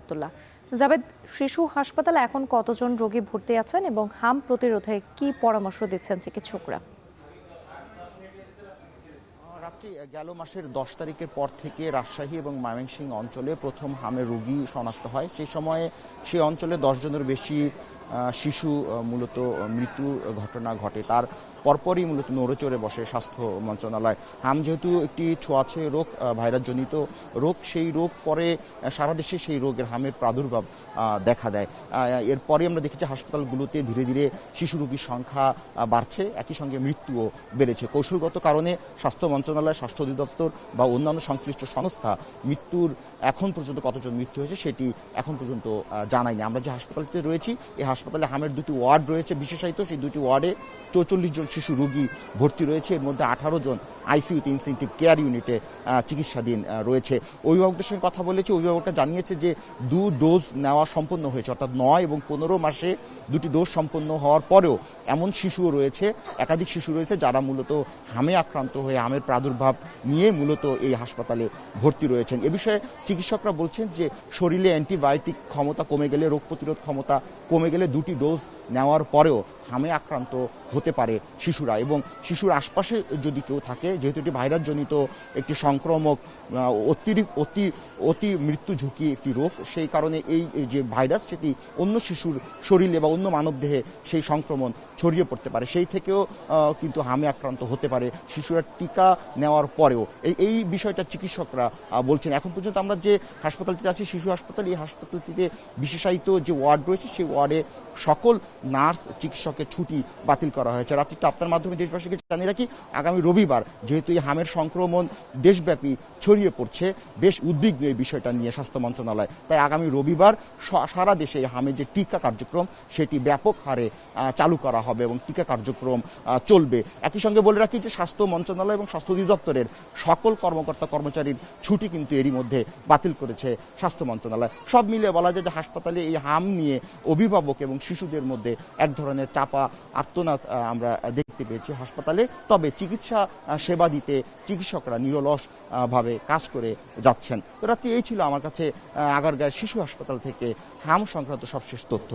আব্দুল্লাহ। জাবেদ, শিশু হাসপাতালে এখন কতজন রোগী ভর্তি আছেন এবং হাম প্রতিরোধে কি পরামর্শ দিচ্ছেন চিকিৎসকরা? রাত্রি গেল মাসের 10 তারিখের পর থেকে রাজশাহী এবং ময়মনসিংহ অঞ্চলে প্রথম হামের রোগী শনাক্ত হয়। সেই সময়ে সেই অঞ্চলে 10 জনের বেশি শিশু মূলত মৃত্যুর ঘটনা ঘটে। তার পরপরই মূলত নড়েচড়ে বসে স্বাস্থ্য মন্ত্রণালয়। হাম যেহেতু একটি ছোঁয়াচে রোগ, ভাইরাসজনিত রোগ, সেই রোগ পরে সারা দেশে সেই রোগের হামের প্রাদুর্ভাব দেখা দেয়। এরপরে আমরা দেখেছি হাসপাতালগুলোতে ধীরে ধীরে শিশু রোগীর সংখ্যা বাড়ছে, একই সঙ্গে মৃত্যুও বেড়েছে। কৌশলগত কারণে স্বাস্থ্য মন্ত্রণালয়, স্বাস্থ্য অধিদপ্তর বা অন্যান্য সংশ্লিষ্ট সংস্থা মৃত্যুর এখন পর্যন্ত কতজন মৃত্যু হয়েছে সেটি এখন পর্যন্ত জানায়নি। আমরা যে হাসপাতালটিতে রয়েছি, এই হাসপাতালে হামের দুটি ওয়ার্ড রয়েছে বিশেষায়িত। সেই দুটি ওয়ার্ডে 44 জন শিশু রোগী ভর্তি রয়েছে। এর মধ্যে 18 জন আইসিইউতে, ইনসেনটিভ কেয়ার ইউনিটে চিকিৎসাধীন রয়েছে। অভিভাবকদের সঙ্গে কথা বলেছে, অভিভাবকরা জানিয়েছে যে 2 ডোজ নেওয়া সম্পন্ন হয়েছে, অর্থাৎ 9 এবং 15 মাসে 2টি ডোজ সম্পন্ন হওয়ার পরেও এমন শিশুও রয়েছে, একাধিক শিশু রয়েছে যারা মূলত হামে আক্রান্ত হয়ে হামের প্রাদুর্ভাব নিয়ে মূলত এই হাসপাতালে ভর্তি রয়েছেন। এ বিষয়ে চিকিৎসকরা বলছেন যে শরীরে অ্যান্টিবায়োটিক ক্ষমতা কমে গেলে, রোগ প্রতিরোধ ক্ষমতা কমে গেলে 2টি ডোজ নেওয়ার পরেও হামে আক্রান্ত হতে পারে শিশুরা। এবং শিশুর আশপাশে যদি কেউ থাকে, যেহেতু এটি ভাইরাসজনিত একটি সংক্রামক অতি মৃত্যু ঝুঁকি একটি রোগ, সেই কারণে এই যে ভাইরাস সেটি অন্য শিশুর শরীরে বা অন্য মানবদেহে সেই সংক্রমণ ছড়িয়ে পড়তে পারে। সেই থেকেও কিন্তু হামে আক্রান্ত হতে পারে শিশুরা টিকা নেওয়ার পরেও। এই বিষয়টা চিকিৎসকরা বলছেন। এখন পর্যন্ত আমরা যে হাসপাতালটিতে আছি, শিশু হাসপাতাল, এই হাসপাতালটিতে বিশেষায়িত যে ওয়ার্ড রয়েছে, সেই ওয়ার্ডে সকল নার্স চিকিৎসকের ছুটি বাতিল করা হয়েছে। রাত্রিটা আপনার মাধ্যমে দেশবাসীকে জানিয়ে রাখি, আগামী রবিবার যেহেতু এই হামের সংক্রমণ দেশব্যাপী ছড়িয়ে পড়ছে, বেশ উদ্বিগ্ন এই বিষয়টা নিয়ে স্বাস্থ্য মন্ত্রণালয়। তাই আগামী রবিবার সারা দেশে এই হামের যে টিকা কার্যক্রম সেটি ব্যাপক হারে চালু করা হবে এবং টিকা কার্যক্রম চলবে। একই সঙ্গে বলে রাখি যে স্বাস্থ্য মন্ত্রণালয় এবং স্বাস্থ্য অধিদপ্তরের সকল কর্মকর্তা কর্মচারীর ছুটি কিন্তু এরই মধ্যে বাতিল করেছে স্বাস্থ্য মন্ত্রণালয়। সব মিলে বলা যায় যে হাসপাতালে এই হাম নিয়ে অভিভাবক এবং শিশুদের মধ্যে এক ধরনের চাপা আর্তনাদ আমরা দেখতে পেয়েছি হাসপাতালে। তবে চিকিৎসা সেবা দিতে চিকিৎসকরা নিরলস ভাবে কাজ করে যাচ্ছেন। তো রাত্রি এই ছিল আমার কাছে আগারগাঁও শিশু হাসপাতাল থেকে হাম সংক্রান্ত সবশেষ তথ্য।